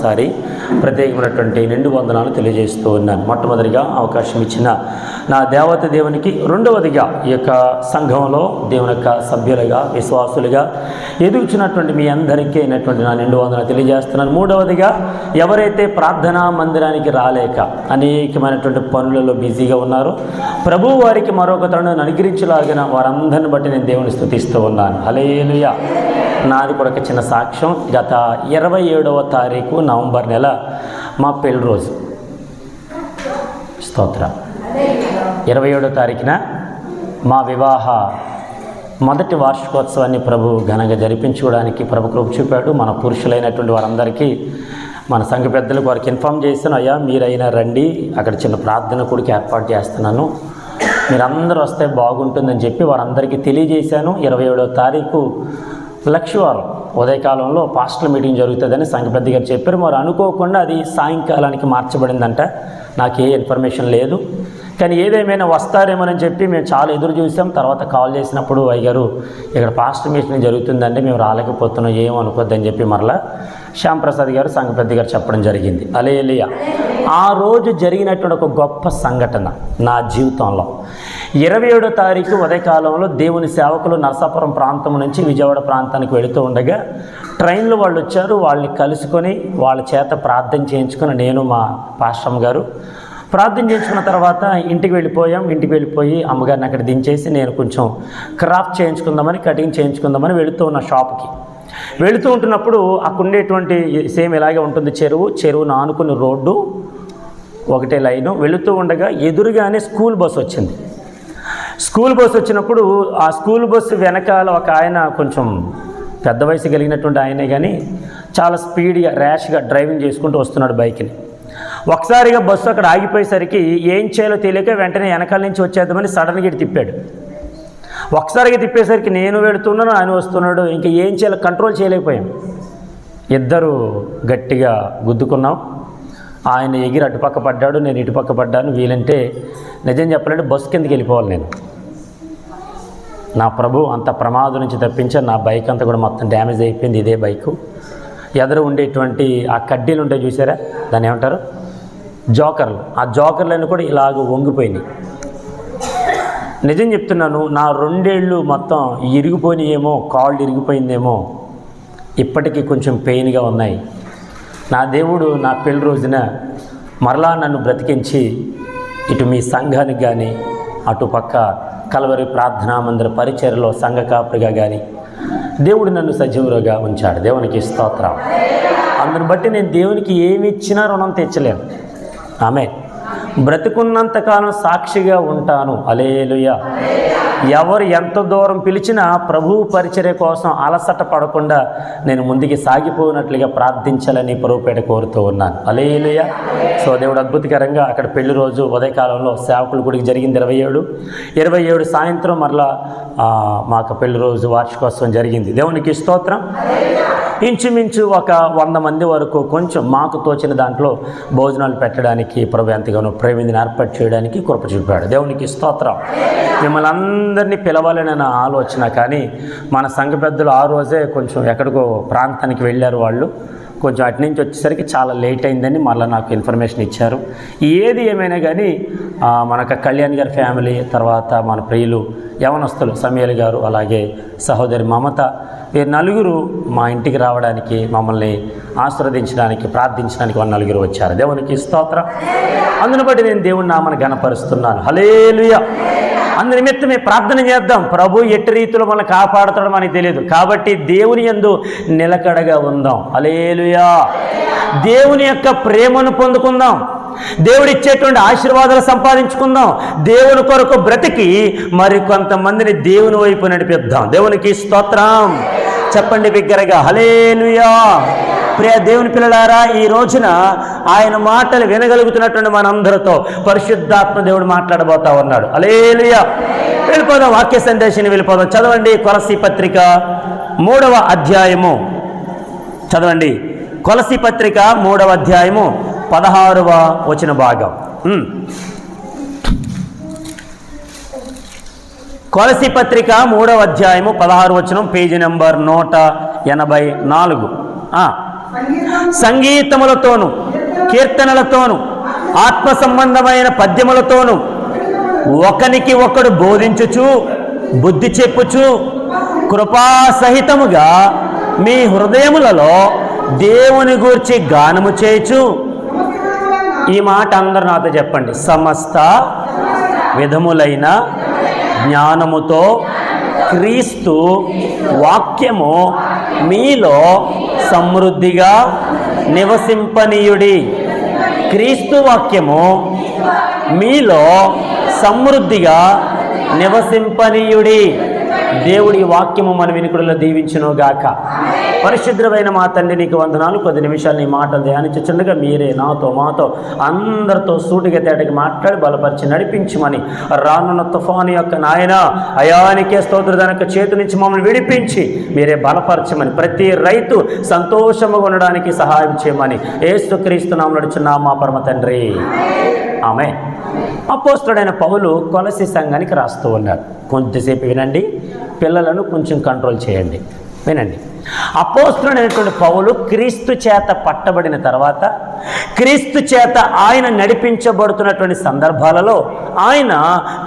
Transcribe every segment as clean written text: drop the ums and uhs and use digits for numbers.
సారి ప్రత్యేకమైనటువంటి నిండు వందనాలు తెలియజేస్తూ ఉన్నాను. మొట్టమొదటిగా అవకాశం ఇచ్చిన నా దేవత దేవునికి, రెండవదిగా ఈ యొక్క సంఘంలో దేవుని యొక్క సభ్యులుగా విశ్వాసులుగా ఎదుగుచున్నటువంటి మీ అందరికీ అయినటువంటి నా నిండు వందనాలు తెలియజేస్తున్నాను. మూడవదిగా ఎవరైతే ప్రార్థనా మందిరానికి రాలేక అనేకమైనటువంటి పనులలో బిజీగా ఉన్నారో ప్రభువు వారికి మరొక తరుణం అనుగ్రహించలాగిన వారందరిని బట్టి నేను దేవుని స్తుతిస్తూ ఉన్నాను. హల్లెలూయా. నాది కూడా ఒక చిన్న సాక్ష్యం. గత 27వ తారీఖు నవంబర్ నెల మా పెళ్లి రోజు. స్తోత్రం. 27వ తారీఖున మా వివాహ మొదటి వార్షికోత్సవాన్ని ప్రభు ఘనంగా జరిపించుకోవడానికి ప్రభు కృప చూపాడు. మన పురుషులైనటువంటి వారందరికీ, మన సంఘ పెద్దలకు వారికి ఇన్ఫామ్ చేశాను. అయ్యా మీరైనా రండి, అక్కడ చిన్న ప్రార్థన కూడికి ఏర్పాటు చేస్తున్నాను, మీరందరూ వస్తే బాగుంటుందని చెప్పి వారందరికీ తెలియజేశాను. 27వ తారీఖు లక్షవారం ఉదయకాలంలో పాస్టల్ మీటింగ్ జరుగుతుందని సంఘ పెద్ద గారు చెప్పారు. మరి అనుకోకుండా అది సాయంకాలానికి మార్చబడిందంట. నాకు ఏ ఇన్ఫర్మేషన్ లేదు, కానీ ఏదేమైనా వస్తారేమోనని చెప్పి మేము చాలా ఎదురు చూసాం. తర్వాత కాల్ చేసినప్పుడు అయ్యారు ఇక్కడ పాస్టల్ మీటింగ్ జరుగుతుందంటే మేము రాలేకపోతున్నాం, ఏమనుకోద్దని చెప్పి మరలా శ్యాంప్రసాద్ గారు సంఘ పెద్ద గారు చెప్పడం జరిగింది. హల్లెలూయా. ఆ రోజు జరిగినటువంటి ఒక గొప్ప సంఘటన నా జీవితంలో, 27వ తారీఖు ఉదయకాలంలో దేవుని సేవకులు నరసాపురం ప్రాంతం నుంచి విజయవాడ ప్రాంతానికి వెళుతూ ఉండగా ట్రైన్లో వాళ్ళు వచ్చారు. వాళ్ళని కలుసుకొని వాళ్ళ చేత ప్రార్థన చేయించుకొని నేను మా పాస్టమ్ గారు ప్రార్థన చేయించుకున్న తర్వాత ఇంటికి వెళ్ళిపోయాం. ఇంటికి వెళ్ళిపోయి అమ్మగారిని అక్కడ దించేసి నేను కొంచెం క్రాఫ్ట్ చేయించుకుందామని, కటింగ్ చేయించుకుందామని వెళుతూ ఉన్న షాప్కి వెళుతూ ఉంటున్నప్పుడు అక్కడ ఉండేటువంటి సేమ్ ఇలాగే ఉంటుంది, చెరువును ఆనుకుని రోడ్డు ఒకటే లైను. వెళుతూ ఉండగా ఎదురుగానే స్కూల్ బస్సు వచ్చింది. స్కూల్ బస్సు వచ్చినప్పుడు ఆ స్కూల్ బస్సు వెనకాల ఒక ఆయన, కొంచెం పెద్ద వయసు కలిగినటువంటి ఆయనే కానీ చాలా స్పీడ్గా ర్యాష్గా డ్రైవింగ్ చేసుకుంటూ వస్తున్నాడు బైక్ని. ఒకసారిగా బస్సు అక్కడ ఆగిపోయేసరికి ఏం చేయాలో తెలియక వెంటనే వెనకాల నుంచి వచ్చేద్దామని సడన్గా ఇటు తిప్పాడు. ఒకసారిగా తిప్పేసరికి నేను వెళుతున్నాను, ఆయన వస్తున్నాడు. ఇంకా ఏం చేయాలో కంట్రోల్ చేయలేకపోయాం. ఇద్దరు గట్టిగా గుద్దుకున్నాం. ఆయన ఎగిరి అటుపక్క పడ్డాడు, నేను ఇటుపక్క పడ్డాను. వీలంటే నిజం చెప్పాలంటే బస్సు కిందకి వెళ్ళిపోవాలి నేను. నా ప్రభు అంత ప్రమాదం నుంచి తప్పించాను. నా బైక్ అంతా కూడా మొత్తం డ్యామేజ్ అయిపోయింది. ఇదే బైకు ఎదురు ఉండేటువంటి ఆ కడ్డీలు ఉంటాయి చూసారా, దాన్ని ఏమంటారు, జోకర్లు. ఆ జోకర్లన్నీ కూడా ఇలాగ వంగిపోయినాయి. నిజం చెప్తున్నాను, నా 2 ఏళ్ళు మొత్తం ఇరిగిపోయినాయేమో, కాళ్ళు ఇరిగిపోయిందేమో, ఇప్పటికీ కొంచెం పెయిన్గా ఉన్నాయి. నా దేవుడు నా పెళ్లి రోజున మరలా నన్ను బ్రతికించి ఇటు మీ సంఘానికి కానీ, అటుపక్క కల్వరి ప్రార్థనా మందిర పరిచర్యలో సంఘ కాపురిగా కానీ దేవుడు నన్ను సజీవులుగా ఉంచాడు. దేవునికి స్తోత్రం. అందుని బట్టి నేను దేవునికి ఏమి ఇచ్చినా రుణం తెచ్చలేను. ఆమె బ్రతికున్నంతకాలం సాక్షిగా ఉంటాను. హల్లెలూయా. ఎవరు ఎంత దూరం పిలిచినా ప్రభువు పరిచర్య కోసం అలసట పడకుండా నేను ముందుకు సాగిపోయినట్లుగా ప్రార్థించాలని ప్రభుపేట కోరుతూ ఉన్నాను. హల్లెలూయా. సో దేవుడు అద్భుతకరంగా అక్కడ పెళ్లి రోజు ఉదయకాలంలో సేవకుల గుడికి జరిగింది. 27 సాయంత్రం మరలా మాకు పెళ్లి రోజు వార్షికోత్సవం జరిగింది. దేవునికి స్తోత్రం. ఇంచుమించు ఒక 100 మంది వరకు కొంచెం మాకు తోచిన దాంట్లో భోజనాలు పెట్టడానికి ప్రభు ఎంతగానో ప్రేమిని ఏర్పాటు చేయడానికి కృప చూపాడు. దేవునికి స్తోత్రం. మిమ్మల్ని అందరినీ పిలవాలని నా ఆలోచన, కానీ మన సంఘ పెద్దలు ఆ రోజే కొంచెం ఎక్కడికో ప్రాంతానికి వెళ్ళారు. వాళ్ళు కొంచెం అటు నుంచి వచ్చేసరికి చాలా లేట్ అయిందని మళ్ళీ నాకు ఇన్ఫర్మేషన్ ఇచ్చారు. ఏది ఏమైనా కానీ మనకు కళ్యాణ్ గారి ఫ్యామిలీ, తర్వాత మన ప్రియులు యవనస్తులు సమయల్ గారు, అలాగే సహోదరి మమత, వీరు 4 మా ఇంటికి రావడానికి, మమ్మల్ని ఆశీర్వదించడానికి, ప్రార్థించడానికి 4 వచ్చారు. దేవునికి స్తోత్రం. అందుని బట్టి నేను దేవుని నామని ఘనపరుస్తున్నాను. హల్లెలూయా. అందు నిమిత్తమే ప్రార్థన చేద్దాం. ప్రభు ఎట్టి రీతిలో మనల్ని కాపాడుతాడో మనకి తెలియదు, కాబట్టి దేవుని యందు నిలకడగా ఉందాం. హల్లెలూయా. దేవుని యొక్క ప్రేమను పొందుకుందాం, దేవుడిచ్చేటువంటి ఆశీర్వాదాలు సంపాదించుకుందాం, దేవుని కొరకు బ్రతికి మరి కొంతమందిని దేవుని వైపు నడిపిద్దాం. దేవునికి స్తోత్రం. చెప్పండి బిగ్గరగా హల్లెలూయా. ప్రియ దేవుని పిల్లలారా, ఈ రోజున ఆయన మాటలు వినగలుగుతున్నటువంటి మనందరితో పరిశుద్ధాత్మ దేవుడు మాట్లాడబోతా ఉన్నాడు. హల్లెలూయా. వెళ్ళిపోదాం, వాక్య సందేశాన్ని వెళ్ళిపోదాం. చదవండి కొలసీ పత్రిక 3వ అధ్యాయము. చదవండి కొలసీ పత్రిక 3వ అధ్యాయము 16వ వచన భాగం. కొలసీ పత్రిక 3వ అధ్యాయము 16వ వచనం, పేజీ నెంబర్ 184. సంగీతములతోను కీర్తనలతోను ఆత్మ సంబంధమైన పద్యములతోను ఒకనికి ఒకడు బోధించుచు బుద్ధి చెప్పుచు కృపాసహితముగా మీ హృదయములలో దేవుని గూర్చి గానము చేయుచు. ఈ మాట అందరూ నాతో చెప్పండి. సమస్త విధములైన జ్ఞానముతో క్రీస్తు వాక్యము మీలో సమృద్ధిగా నివసింపనీయుడి. క్రీస్తు వాక్యము మీలో సమృద్ధిగా నివసింపనీయుడి. దేవుడి వాక్యము మన వినికుడిలో దీవించునుగాక. పరిశుద్ధమైన మా తండ్రి నీకు వందనాలు. కొద్ది నిమిషాలు నీ మాటలు ధ్యానించుచుండగా మీరే నాతో మాతో అందరితో సూటిగా తేటకి మాట్లాడి బలపరిచి నడిపించమని, రానున్న తుఫాను యొక్క నాయన అయానికే స్తోత్రదానిక చేతి నుంచి మమ్మల్ని విడిపించి మీరే బలపరచమని, ప్రతి రైతు సంతోషముగా ఉండడానికి సహాయం చేయమని యేసుక్రీస్తు నామమున నడుచున్నాము మా పరమ తండ్రి. ఆమె. అపోస్తలుడైన పౌలు కొలసి సంఘానికి రాస్తూ ఉన్నారు. కొంచెంసేపు వినండి, పిల్లలను కొంచెం కంట్రోల్ చేయండి. వినండి. అపోస్తలుడైనటువంటి పౌలు క్రీస్తు చేత పట్టబడిన తర్వాత, క్రీస్తు చేత ఆయన నడిపించబడుతున్నటువంటి సందర్భాలలో ఆయన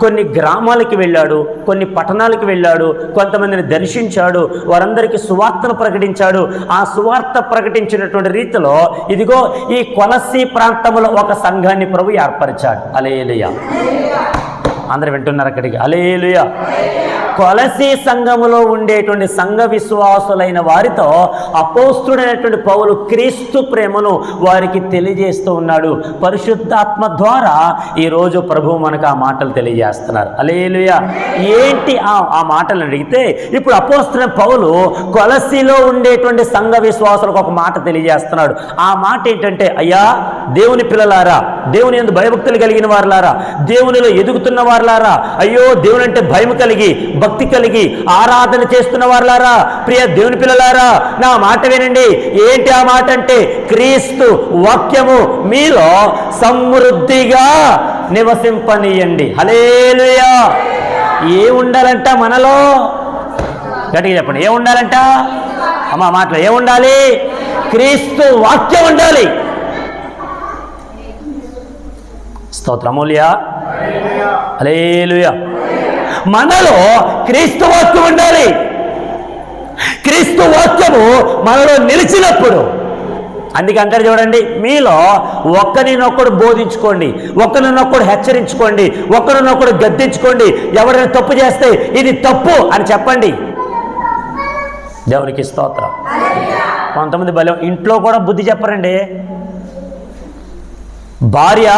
కొన్ని గ్రామాలకి వెళ్ళాడు, కొన్ని పట్టణాలకు వెళ్ళాడు, కొంతమందిని దర్శించాడు, వారందరికీ సువార్తను ప్రకటించాడు. ఆ సువార్త ప్రకటించినటువంటి రీతిలో ఇదిగో ఈ కొలస్సీ ప్రాంతంలో ఒక సంఘాన్ని ప్రభు ఏర్పరిచాడు. హల్లెలూయా. అందరూ వింటున్నారు అక్కడికి? హల్లెలూయా. కొలసీ సంఘములో ఉండేటువంటి సంఘ విశ్వాసులైన వారితో అపోస్తలుడైనటువంటి పౌలు క్రీస్తు ప్రేమను వారికి తెలియజేస్తూ ఉన్నాడు. పరిశుద్ధాత్మ ద్వారా ఈరోజు ప్రభువు మనకు ఆ మాటలు తెలియజేస్తున్నారు. హల్లెలూయా. ఏంటి ఆ మాటలు అడిగితే, ఇప్పుడు అపోస్తలుడైన పౌలు కొలసీలో ఉండేటువంటి సంఘ విశ్వాసులకు ఒక మాట తెలియజేస్తున్నాడు. ఆ మాట ఏంటంటే, అయ్యా దేవుని పిల్లలారా, దేవుని యందు భయభక్తులు కలిగిన వారులారా, దేవునిలో ఎదుగుతున్న వారులారా, అయ్యో దేవుని అంటే భయం కలిగి భక్తి కలిగి ఆరాధన చేస్తున్న వారులారా, ప్రియ దేవుని పిల్లలారా, నా మాట వినండి. ఏంటి ఆ మాట అంటే, క్రీస్తు వాక్యము మీలో సమృద్ధిగా నివసింపనీయండి. హల్లెలూయా. ఏ ఉండాలంట మనలో? గట్టిగా చెప్పండి. ఏ ఉండాలంట? అమ్మా మాటలో ఏ ఉండాలి? క్రీస్తు వాక్యం ఉండాలి. స్తోత్రమూల్య. హల్లెలూయా. మనలో క్రీస్తు వాక్యం ఉండాలి. క్రీస్తు వాక్యము మనలో నిలిచినప్పుడు, అందుకే అంటారు చూడండి, మీలో ఒక్కరినొక్కడు బోధించుకోండి, ఒకరినొక్కడు హెచ్చరించుకోండి, ఒకరినొక్కడు గద్దించుకోండి. ఎవరైనా తప్పు చేస్తే ఇది తప్పు అని చెప్పండి. దేవునికి స్తోత్రం. కొంతమంది బలం ఇంట్లో కూడా బుద్ధి చెప్పరండి. భార్య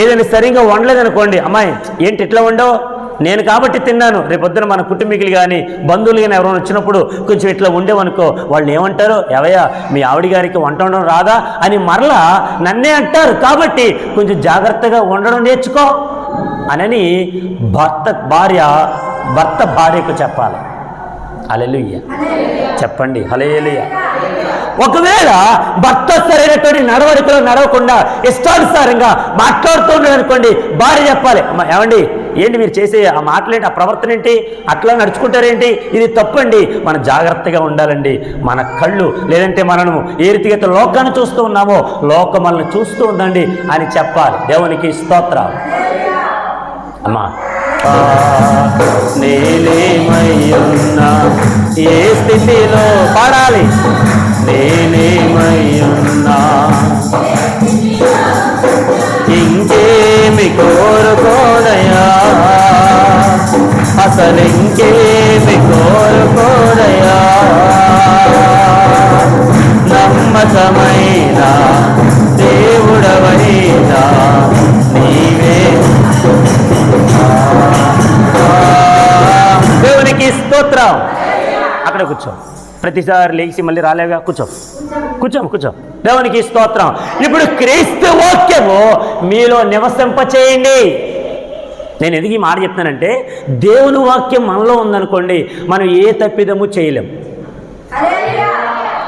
ఏదైనా సరిగ్గా వండలేదనుకోండి, అమ్మాయి ఏంటి ఇట్లా వండవు, నేను కాబట్టి తిన్నాను. రేపొద్దున మన కుటుంబీకులు కానీ బంధువులు కానీ ఎవరైనా వచ్చినప్పుడు కొంచెం ఇట్లా ఉండేవనుకో, వాళ్ళు ఏమంటారు, ఎవయ్యా మీ ఆవిడ గారికి వంట ఉండడం రాదా అని మరలా నన్నే అంటారు. కాబట్టి కొంచెం జాగ్రత్తగా ఉండడం నేర్చుకో అని భర్త భార్యకు చెప్పాలి. హల్లెలూయా. చెప్పండి హల్లెలూయా. ఒకవేళ భర్త సరైనటువంటి నడవడికలో నడవకుండా ఇష్టానుసారంగా మాట్లాడుతూ ఉన్నాడు అనుకోండి, భార్య చెప్పాలి, అమ్మ ఏమండి ఏంటి మీరు చేసే ఆ మాటలేంటి, ఆ ప్రవర్తన ఏంటి, అట్లా నడుచుకుంటారేంటి, ఇది తప్పండి. మనం జాగ్రత్తగా ఉండాలండి. మన కళ్ళు లేదంటే మనము ఏ రీతిగా లోకాన్ని చూస్తూ ఉన్నామో లోకం మనల్ని చూస్తూ ఉందండి అని చెప్పాలి. దేవునికి స్తోత్రం. అమ్మా నేనేమయ్యున్నా ఏ స్థితిలో పాడాలి, నేనేమయ్యున్నా ఇంకేమి కోరుకోనయా, అసలు ఇంకేమి కోరుకోనయా, నమ్మకమైన దేవుడవైనా నీవే. దేవునికి స్తోత్రం. అక్కడ కూర్చో, ప్రతిసారి లేచి మళ్ళీ రాలేగా, కూర్చో. దేవునికి స్తోత్రం. ఇప్పుడు క్రీస్తు వాక్యము మీలో నివసింపచేయండి. నేను ఎందుకు ఈ మాట చెప్తానంటే, దేవుని వాక్యం మనలో ఉందనుకోండి, మనం ఏ తప్పిదము చేయలేం.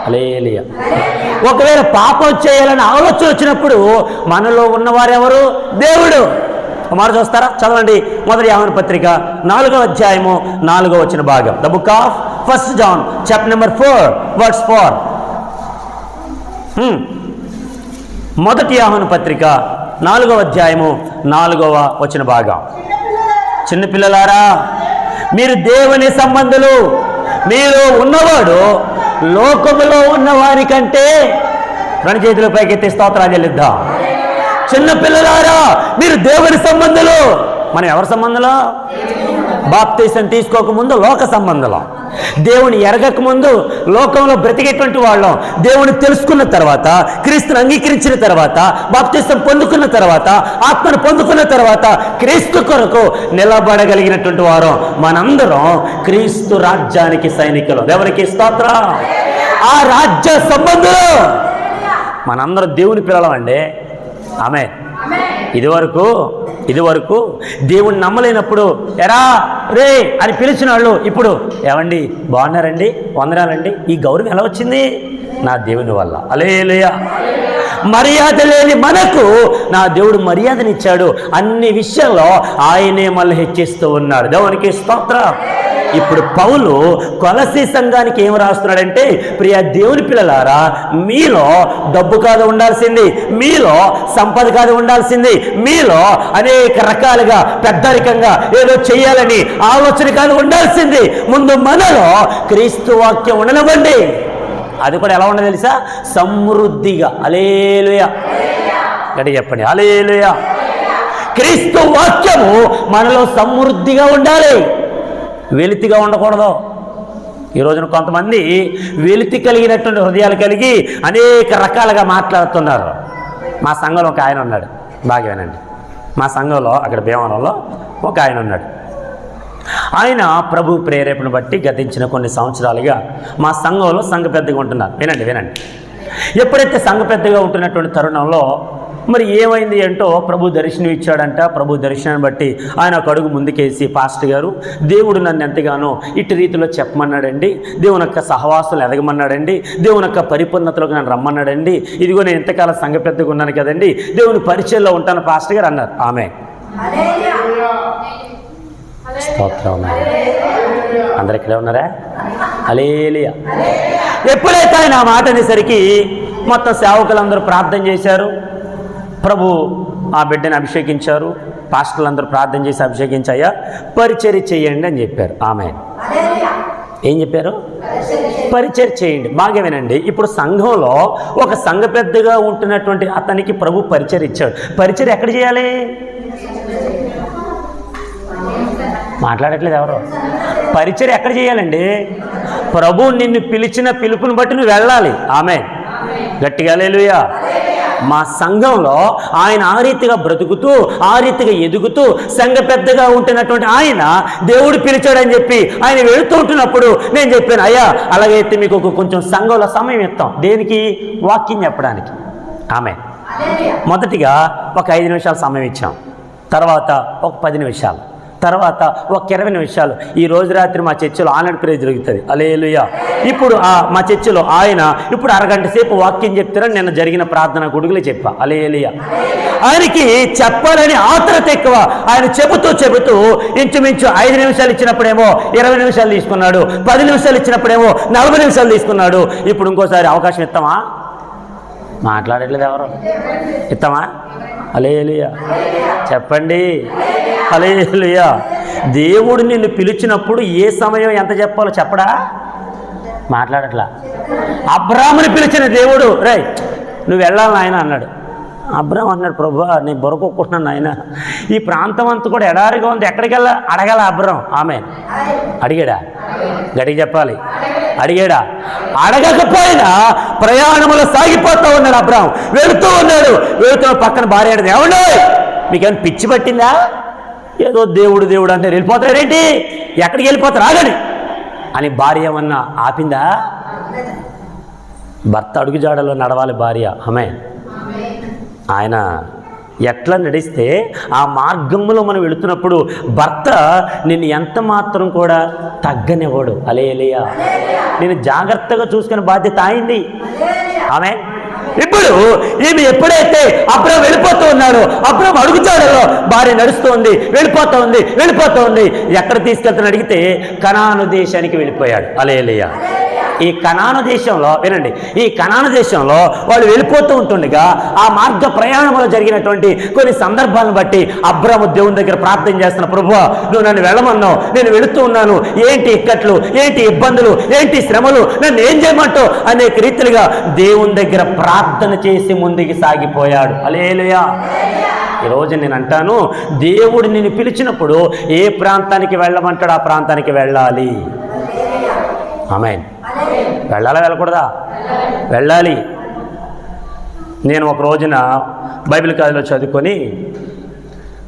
హల్లెలూయా. ఒకవేళ పాపం చేయాలని ఆలోచన వచ్చినప్పుడు మనలో ఉన్నవారెవరు? దేవుడు. మాట చూస్తారా? చదవండి. మొదటి యోహాను పత్రిక 4వ అధ్యాయము 4వ వచన భాగం. The book of 1 John chapter number 4 verse 4. మొదటి యోహాను పత్రిక 4వ అధ్యాయము 4వ వచన భాగం. చిన్నపిల్లలారా, మీరు దేవుని సంబంధులు, మీరు ఉన్నవాడు లోకములో ఉన్నవారి కంటే. రెండు చేతుల పైకెత్తి స్తోత్రాలు చెల్లిద్దాం. చిన్నపిల్లలారా, మీరు దేవుని సంబంధులు. మనం ఎవరి సంబంధంలో? బాప్తీసం తీసుకోకముందు లోక సంబంధంలో, దేవుని ఎరగక ముందు లోకంలో బ్రతికేటువంటి వాళ్ళం. దేవుని తెలుసుకున్న తర్వాత, క్రీస్తుని అంగీకరించిన తర్వాత, బాప్తీసం పొందుకున్న తర్వాత, ఆత్మను పొందుకున్న తర్వాత క్రీస్తు కొరకు నిలబడగలిగినటువంటి వారు మనందరం క్రీస్తు రాజ్యానికి సైనికులు. దేవునికి స్తోత్రం. ఆ రాజ్య సంబంధులు మనందరం దేవుని పిల్లలం అండి. ఆమె ఇదివరకు దేవుణ్ణి నమ్మలేనప్పుడు ఎరా రే అని పిలిచిన వాళ్ళు ఇప్పుడు ఏమండి బాగున్నారండి, వందనాలండి. ఈ గౌరవం ఎలా వచ్చింది? నా దేవుని వల్ల. హల్లెలూయా. మర్యాద లేని మనకు నా దేవుడు మర్యాదనిచ్చాడు. అన్ని విషయాల్లో ఆయనే మళ్ళీ హెచ్చిస్తూ ఉన్నాడు. దేవునికి స్తోత్రం. ఇప్పుడు పౌలు కొలసీ సంఘానికి ఏం రాస్తున్నాడంటే, ప్రియ దేవుని పిల్లలారా, మీలో డబ్బు కాదు ఉండాల్సింది, మీలో సంపద కాదు ఉండాల్సింది, మీలో అనేక రకాలుగా పెద్దరికంగా ఏదో చెయ్యాలని ఆలోచన కాదు ఉండాల్సింది. ముందు మనలో క్రీస్తు వాక్యం ఉండనివ్వండి. అది కూడా ఎలా ఉండదు తెలుసా? సమృద్ధిగా. హల్లెలూయా. గట్టిగా చెప్పండి, హల్లెలూయా. క్రీస్తు వాక్యము మనలో సమృద్ధిగా ఉండాలి, వెలితిగా ఉండకూడదు. ఈ రోజున కొంతమంది వెలితి కలిగినటువంటి హృదయాలు కలిగి అనేక రకాలుగా మాట్లాడుతున్నారు. మా సంఘంలో ఒక ఆయన ఉన్నాడు, బాగా వినండి. మా సంఘంలో అక్కడ భీమవరంలో ఒక ఆయన ఉన్నాడు. ఆయన ప్రభు ప్రేరేపణ బట్టి గతించిన కొన్ని సంవత్సరాలుగా మా సంఘంలో సంఘ పెద్దగా ఉంటున్నారు. వినండి. ఎప్పుడైతే సంఘ పెద్దగా ఉంటున్నటువంటి తరుణంలో మరి ఏమైంది అంటో ప్రభు దర్శనం ఇచ్చాడంట. ప్రభు దర్శనాన్ని బట్టి ఆయన ఒక అడుగు ముందుకేసి, పాస్టర్ గారు, దేవుడు నన్ను ఎంతగానో ఇటు రీతిలో చెప్పమన్నాడండి, దేవుని యొక్క సహవాసం ఎదగమన్నాడండి, దేవుని యొక్క పరిపూర్ణతలోకి నన్ను రమ్మన్నాడండి. ఇదిగో నేను ఇంతకాలం సంఘ పెద్దగా ఉన్నాను కదండి, దేవుని పరిచయంలో ఉంటాను పాస్టర్ గారు అన్నారు. ఆమె స్తోత్రం. అందరు ఇక్కడే ఉన్నారా? హల్లెలూయా. ఎప్పుడైతే ఆయన ఆ మాట అనేసరికి మొత్తం సేవకులందరూ ప్రార్థన చేశారు. ప్రభు ఆ బిడ్డని అభిషేకించారు. పాస్టర్లందరూ ప్రార్థన చేసి అభిషేకించాయా పరిచర్య చేయండి అని చెప్పారు. ఆమె ఏం చెప్పారు? పరిచర్య చేయండి. బాగా వినండి. ఇప్పుడు సంఘంలో ఒక సంఘ పెద్దగా ఉంటున్నటువంటి అతనికి ప్రభు పరిచర్య ఇచ్చాడు. పరిచర్య ఎక్కడ చేయాలి? మాట్లాడట్లేదు ఎవరు? పరిచర్య ఎక్కడ చేయాలండి? ప్రభు నిన్ను పిలిచిన పిలుపుని బట్టి నువ్వు వెళ్ళాలి. ఆమె గట్టిగా హల్లెలూయా. మా సంఘంలో ఆయన ఆ రీతిగా బ్రతుకుతూ, ఆ రీతిగా ఎదుగుతూ, సంఘ పెద్దగా ఉంటున్నటువంటి ఆయన దేవుడు పిలిచాడని చెప్పి ఆయన వెళుతూ ఉంటున్నప్పుడు నేను చెప్పాను, అయ్యా అలాగైతే మీకు కొంచెం సంఘంలో సమయం ఇస్తాం. దేనికి? వాక్యం చెప్పడానికి. ఆమె మొదటిగా ఒక 5 నిమిషాలు సమయం ఇచ్చాం, తర్వాత ఒక 10 నిమిషాలు, తర్వాత ఒక 20 నిమిషాలు. ఈ రోజు రాత్రి మా చర్చిలో ఆన్లైన్ ప్రేయర్ జరుగుతుంది. హల్లెలూయా. ఇప్పుడు మా చర్చిలో ఆయన ఇప్పుడు అరగంట సేపు వాక్యం చెప్తారని నిన్న జరిగిన ప్రార్థన కొడుకులే చెప్పా. హల్లెలూయా. ఆయనకి చెప్పాలని ఆత్రత ఎక్కువ. ఆయన చెబుతూ ఇంచుమించు 5 నిమిషాలు ఇచ్చినప్పుడేమో 20 నిమిషాలు తీసుకున్నాడు, 10 నిమిషాలు ఇచ్చినప్పుడేమో 40 నిమిషాలు తీసుకున్నాడు. ఇప్పుడు ఇంకోసారి అవకాశం ఇస్తామా? మాట్లాడట్లేదు ఎవరు? ఇస్తామా? హల్లెలూయా. చెప్పండి, హల్లెలూయా. దేవుడు నిన్ను పిలిచినప్పుడు ఏ సమయం ఎంత చెప్పాలో చెప్పడా? మాట్లాడట్లా. అబ్రాహాముని పిలిచిన దేవుడు, రే నువ్వు వెళ్ళాలి నాయన అన్నాడు. అబ్రాహాం అన్నాడు, ప్రభువా నేను బొరకొట్టుకుంటున్నాను నాయన, ఈ ప్రాంతం అంతా కూడా ఎడారిగా ఉంది, ఎక్కడికి వెళ్ళా అడగాల అబ్రాహాం. ఆమె అడిగాడా? గట్టిగా చెప్పాలి, అడిగాడా? అడగకపోయినా ప్రయాణంలో సాగిపోతూ ఉన్నాడు అబ్రాహాం. వెళుతూ ఉన్నాడు. వెళుతున్న పక్కన భార్య అడిగింది, ఏమండి మీకేమైనా పిచ్చి పట్టిందా? ఏదో దేవుడు అంటే వెళ్ళిపోతాడేంటి, ఎక్కడికి వెళ్ళిపోతారు ఆగని అని భార్య ఏమన్నా ఆపిందా? భర్త అడుగుజాడలో నడవాలి భార్య. ఆమె ఆయన ఎట్లా నడిస్తే ఆ మార్గంలో మనం వెళుతున్నప్పుడు భర్త నిన్ను ఎంత మాత్రం కూడా తగ్గనివ్వడు. హల్లెలూయా. నేను జాగ్రత్తగా చూసుకునే బాధ్యత అయింది. ఆమె ఇప్పుడు ఈమె ఎప్పుడైతే అబ్రాహాం వెళ్ళిపోతూ ఉన్నాడో, అబ్రాహాం అడుగుతాడో భార్య నడుస్తోంది, వెళ్ళిపోతూ ఉంది. ఎక్కడ తీసుకెళ్తాను అడిగితే కనాను దేశానికి వెళ్ళిపోయాడు. హల్లెలూయా. ఈ కనాను దేశంలో వినండి, ఈ కనాను దేశంలో వాళ్ళు వెళ్ళిపోతూ ఉంటుండగా ఆ మార్గ ప్రయాణంలో జరిగినటువంటి కొన్ని సందర్భాలను బట్టి అబ్రాము దేవుని దగ్గర ప్రార్థన చేస్తున్న, ప్రభువా నువ్వు నన్ను వెళ్ళమన్నావు, నేను వెళుతూ ఉన్నాను, ఏంటి ఇక్కట్లు, ఏంటి ఇబ్బందులు, ఏంటి శ్రమలు, నన్ను ఏం చేయమంటావు అనేక రీతిలుగా దేవుని దగ్గర ప్రార్థన చేసి ముందుకు సాగిపోయాడు. హల్లెలూయా. ఈరోజు నేను అంటాను, దేవుడు నిన్ను పిలిచినప్పుడు ఏ ప్రాంతానికి వెళ్ళమంటాడు ఆ ప్రాంతానికి వెళ్ళాలి. ఆమేన్. వెళ్ళాలా వెళ్ళకూడదా? వెళ్ళాలి. నేను ఒక రోజున బైబిల్ కాలేజీలో చదువుకొని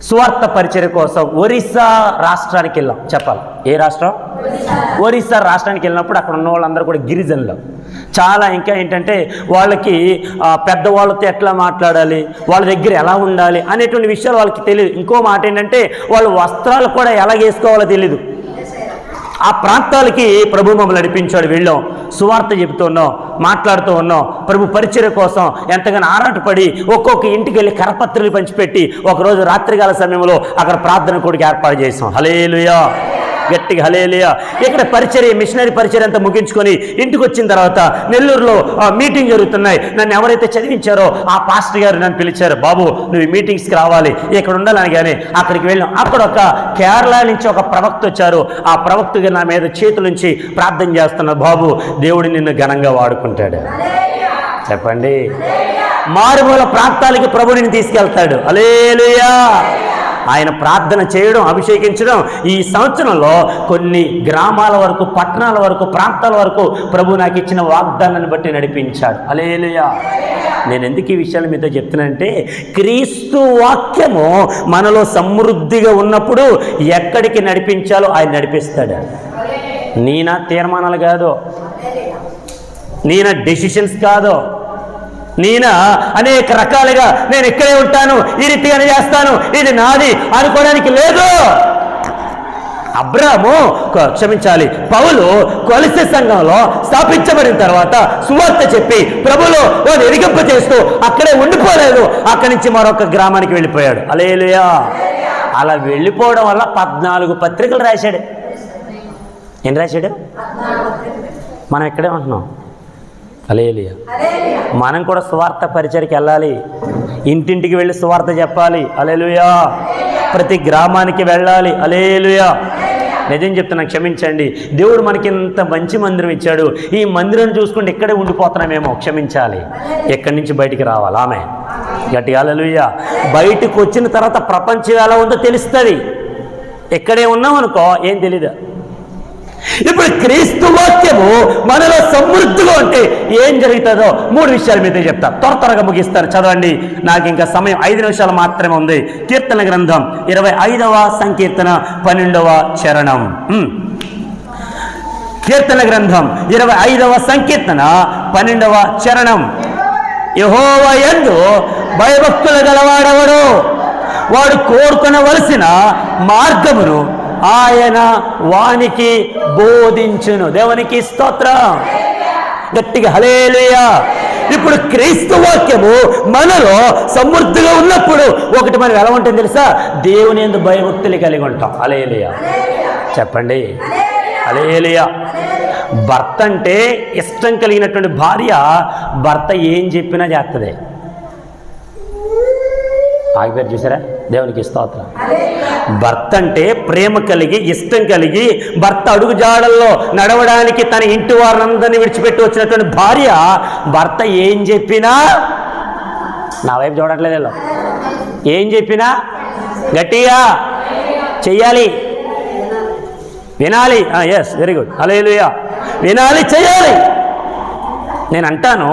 సువార్త పరిచర్య కోసం ఒరిస్సా రాష్ట్రానికి వెళ్ళాం. చెప్పాలి, ఏ రాష్ట్రం? ఒరిస్సా రాష్ట్రానికి వెళ్ళినప్పుడు అక్కడ ఉన్న వాళ్ళందరూ కూడా గిరిజనులు. చాలా ఇంకా ఏంటంటే వాళ్ళకి పెద్దవాళ్ళతో ఎట్లా మాట్లాడాలి, వాళ్ళ దగ్గర ఎలా ఉండాలి అనేటువంటి విషయాలు వాళ్ళకి తెలియదు. ఇంకో మాట ఏంటంటే వాళ్ళ వస్త్రాలు కూడా ఎలా వేసుకోవాలో తెలీదు. ఆ ప్రాంతాలకి ప్రభు మమ్మల్ని నడిపించాడు. వెళ్ళాం, సువార్త చెబుతూ ఉన్నాం, మాట్లాడుతూ ఉన్నాం, ప్రభు పరిచర్య కోసం ఎంతగానో ఆరాటపడి ఒక్కొక్క ఇంటికి వెళ్ళి కరపత్రులు పంచిపెట్టి ఒకరోజు రాత్రికాల సమయంలో అక్కడ ప్రార్థన కూడికి ఏర్పాటు చేసాం. హల్లెలూయా, గట్టిగా హల్లెలూయా. ఇక్కడ పరిచర్య, మిషనరీ పరిచర్య అంతా ముగించుకొని ఇంటికి వచ్చిన తర్వాత నెల్లూరులో మీటింగ్ జరుగుతున్నాయి. నన్ను ఎవరైతే చదివించారో ఆ పాస్టర్ గారు నన్ను పిలిచారు, బాబు నువ్వు ఈ మీటింగ్స్కి రావాలి, ఇక్కడ ఉండాలని. కానీ అక్కడికి వెళ్ళాం. అక్కడ ఒక కేరళ నుంచి ఒక ప్రవక్త వచ్చారు. ఆ ప్రవక్తగా నా మీద చేతులుంచి ప్రార్థన చేస్తున్నారు, బాబు దేవుడు నిన్ను ఘనంగా వాడుకుంటాడు. చెప్పండి, మారుమూల ప్రాంతాలకి ప్రభుని తీసుకెళ్తాడు. హల్లెలూయా. ఆయన ప్రార్థన చేయడం, అభిషేకించడం ఈ సంవత్సరంలో కొన్ని గ్రామాల వరకు, పట్టణాల వరకు, ప్రాంతాల వరకు ప్రభు నాకు ఇచ్చిన వాగ్దానాన్ని బట్టి నడిపించాడు. హల్లెలూయా. నేను ఎందుకు ఈ విషయాలు మీతో చెప్తున్నానంటే, క్రీస్తు వాక్యము మనలో సమృద్ధిగా ఉన్నప్పుడు ఎక్కడికి నడిపించాలో ఆయన నడిపిస్తాడు. నీనా తీర్మానాలు కాదు, నీనా డెసిషన్స్ కాదు, నేను అనేక రకాలుగా నేను ఇక్కడే ఉంటాను, ఈ రీతిగానే చేస్తాను, ఇది నాది అనుకోవడానికి లేదు. పౌలు కొలసే సంఘంలో స్థాపించబడిన తర్వాత సువార్త చెప్పి ప్రభులో వాడు ఎరిగింప చేస్తూ అక్కడే ఉండిపోలేదు. అక్కడి నుంచి మరొక గ్రామానికి వెళ్ళిపోయాడు. హల్లెలూయా. అలా వెళ్ళిపోవడం వల్ల 14 పత్రికలు రాశాడు. ఏం రాశాడు? మనం ఇక్కడే ఉంటున్నాం. హల్లెలూయా. మనం కూడా సువార్త పరిచర్యకి వెళ్ళాలి, ఇంటింటికి వెళ్ళి సువార్త చెప్పాలి. హల్లెలూయా. ప్రతి గ్రామానికి వెళ్ళాలి. హల్లెలూయా. నిజం చెప్తున్నా, క్షమించండి. దేవుడు మనకి ఇంత మంచి మందిరం ఇచ్చాడు, ఈ మందిరం చూసుకుంటే ఇక్కడే ఉండిపోతున్నామేమో, క్షమించాలి. ఎక్కడి నుంచి బయటికి రావాలి. ఆమె గట్టిగా హల్లెలూయా. బయటకు వచ్చిన తర్వాత ప్రపంచం ఎలా ఉందో తెలుస్తుంది. ఎక్కడే ఉన్నాం అనుకో ఏం తెలీదు. ఇప్పుడు క్రీస్తు వాక్యము మనలో సమృద్ధిగా ఉంటే ఏం జరుగుతుందో 3 విషయాలు మీతో చెప్తా. త్వరగా ముగిస్తాను, చదవండి, నాకు ఇంకా సమయం 5 నిమిషాలు మాత్రమే ఉంది. కీర్తన గ్రంథం 25వ సంకీర్తన 12వ చరణం. కీర్తన గ్రంథం 25వ సంకీర్తన 12వ చరణం. యెహోవా యందు భయభక్తులు గలవాడెవడు? వాడు కోరుకొనవలసిన మార్గమును ఆయన వానికి బోధించును. దేవునికి స్తోత్రం. గట్టిగా హల్లెలూయా. ఇప్పుడు క్రీస్తు వాక్యము మనలో సమృద్ధిగా ఉన్నప్పుడు ఒకటి మనం ఎలా ఉంటుంది తెలుసా? దేవుని యందు భయభక్తులు కలిగి ఉంటాం. హల్లెలూయా. చెప్పండి, హల్లెలూయా. భర్త అంటే ఇష్టం కలిగినటువంటి భార్య భర్త ఏం చెప్పినా చేస్తుంది. ఆగిపోయారు చూసారా? దేవునికి స్తోత్రం. భర్త అంటే ప్రేమ కలిగి, ఇష్టం కలిగి, భర్త అడుగు జాడల్లో నడవడానికి తన ఇంటి వారందరినీ విడిచిపెట్టి వచ్చినటువంటి భార్య భర్త ఏం చెప్పినా, నా వైపు చూడట్లేదు, ఏం చెప్పినా గట్టిగా చెయ్యాలి, వినాలి. ఎస్, వెరీ గుడ్, హల్లెలూయా. వినాలి, చెయ్యాలి. నేను అంటాను,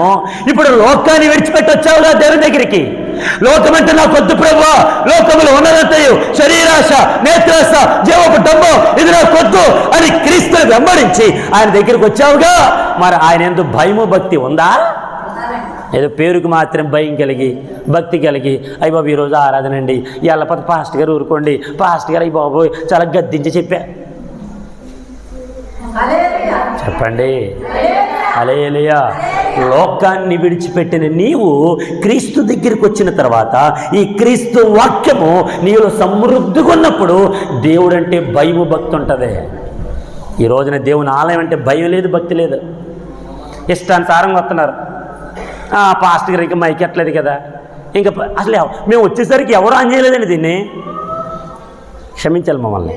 ఇప్పుడు లోకాన్ని విడిచిపెట్టి వచ్చావుగా దేవుని దగ్గరికి. లోకమంటే నాకు వద్దు ప్రభువా, లోకములు ఉన్నదంతయు శరీరాశ, నేత్రాశ, జీవపు డబ్బు ఇది నాకు వద్దు అని క్రీస్తుని వెంబడించి ఆయన దగ్గరికి వచ్చావుగా. మరి ఆయన ఎందుకు భయము భక్తి ఉందా? ఏదో పేరుకు మాత్రం భయం కలిగి, భక్తి కలిగి, అయ్యి బాబు ఈరోజు ఆరాధన అండి, ఎల్లపోతే పాస్టర్ గారు ఊరుకోండి, పాస్టర్ గారు అయ్యి బాబు చాలా గద్దించి చెప్పా. చెప్పండి, హల్లెలూయా. లోకాన్ని విడిచిపెట్టిన నీవు క్రీస్తు దగ్గరికి వచ్చిన తర్వాత ఈ క్రీస్తు వాక్యము నీలో సమృద్ధిగా ఉన్నప్పుడు దేవుడు అంటే భయము భక్తి ఉంటుంది. ఈ రోజున దేవుని ఆలయం అంటే భయం లేదు, భక్తి లేదు. ఇష్టానుసారంగా వస్తున్నారు. పాస్టర్ గారికి మైక్ ఎట్లేదు కదా, ఇంకా అసలు మేము వచ్చేసరికి ఎవరు ఆన్ చేయలేదండి దీన్ని. క్షమించాలి మమ్మల్ని.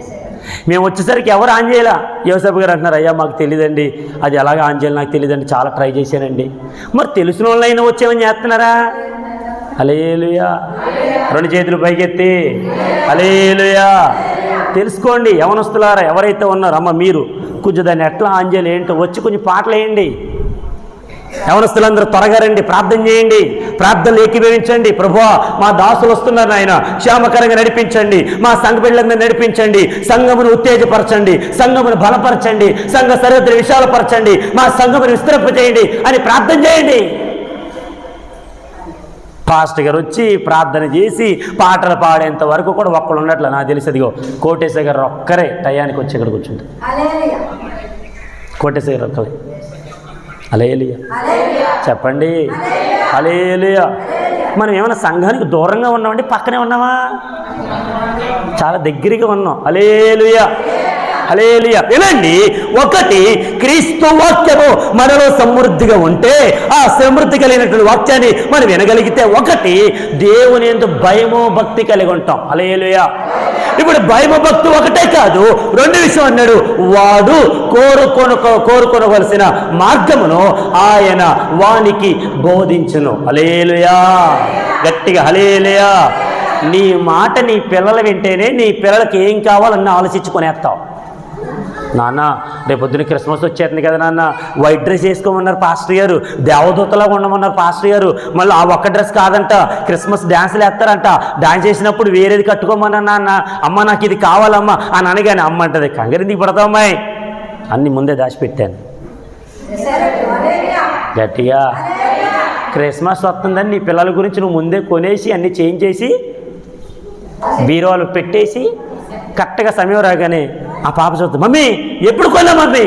మేము వచ్చేసరికి ఎవరు ఆన్ చేయాల. యోసేపు గారు అంటున్నారు, అయ్యా మాకు తెలియదండి, అది ఎలాగ ఆన్ చేయాలి నాకు తెలియదండి, చాలా ట్రై చేశానండి. మరి తెలిసిన వాళ్ళైనా వచ్చేమని చేస్తున్నారా? హల్లెలూయా. 2 చేతులు పైకెత్తి హల్లెలూయా. తెలుసుకోండి యవనస్తులారా, ఎవరైతే ఉన్నారో అమ్మ మీరు కొంచెం దాన్ని ఎట్లా ఆన్ చేయాలి ఏంటో వచ్చి కొంచెం పాటలు వేయండి. యవనస్తులందరూ త్వరగా రండి, ప్రార్థన చేయండి, ప్రార్థనలు ఏకీభవించండి. ప్రభువా మా దాసులు వస్తున్నారు నాయన, క్షేమకరంగా నడిపించండి, మా సంఘ బిడ్డలందరూ నడిపించండి, సంఘమును ఉత్తేజపరచండి, సంఘమును బలపరచండి, సంఘ సరిహద్దులు విశాలపరచండి, మా సంఘమును విస్తరింపజేయండి అని ప్రార్థన చేయండి. పాస్టర్ గారు వచ్చి ప్రార్థన చేసి పాటలు పాడేంత వరకు కూడా ఒక్కడు ఉన్నట్లు నాకు తెలిసి. అదిగో కోటేశ్వర గారు ఒక్కరే టయానికి వచ్చి ఇక్కడ కూర్చుంటారు. కోటేశ్వర గారు ఒక్కరే. హల్లెలూయా చెప్పండి. హల్లెలూయా. మనం ఏమైనా సంఘానికి దూరంగా ఉన్నామండి, పక్కనే ఉన్నామా? చాలా దగ్గరగా ఉన్నాం. హల్లెలూయా హల్లెలూయా. వినండి, ఒకటి క్రీస్తు వాక్యము మనలో సమృద్ధిగా ఉంటే, ఆ సమృద్ధి కలిగినటువంటి వాక్యాన్ని మనం వినగలిగితే, ఒకటి దేవుని యందు భయము భక్తి కలిగి ఉంటాం. హల్లెలూయా. ఇప్పుడు భయము భక్తి ఒకటే కాదు, 2 విషయం అన్నాడు. వాడు కోరుకొనవలసిన మార్గమును ఆయన వానికి బోధించును. హల్లెలూయా. గట్టిగా హల్లెలూయా. నీ మాట నీ పిల్లలు వింటేనే నీ పిల్లలకి ఏం కావాలన్న ఆలోచించుకునేస్తావు. నాన్న రేపొద్దున క్రిస్మస్ వచ్చేస్తుంది కదా నాన్న, వైట్ డ్రెస్ వేసుకోమన్నారు పాస్టర్ గారు, దేవదూతలాగా ఉండమన్నారు పాస్టర్ గారు, మళ్ళీ ఆ ఒక్క డ్రెస్ కాదంట, క్రిస్మస్ డ్యాన్సులు వేస్తారంట, డ్యాన్స్ చేసినప్పుడు వేరేది కట్టుకోమన్నా నాన్న. అమ్మ నాకు ఇది కావాలమ్మా అని అనగానే అమ్మ అంటది, కంగారెందుకు పడతామమ్మాయి, అన్ని ముందే దాచిపెట్టాను. గట్టిగా క్రిస్మస్ వస్తుందని నీ పిల్లల గురించి నువ్వు ముందే కొనేసి అన్నీ చేంజ్ చేసి బీరువాలు పెట్టేసి కరెక్ట్గా సమయం రాగానే ఆ పాప చూస్తుంది, మమ్మీ ఎప్పుడు కొన్నా మమ్మీ,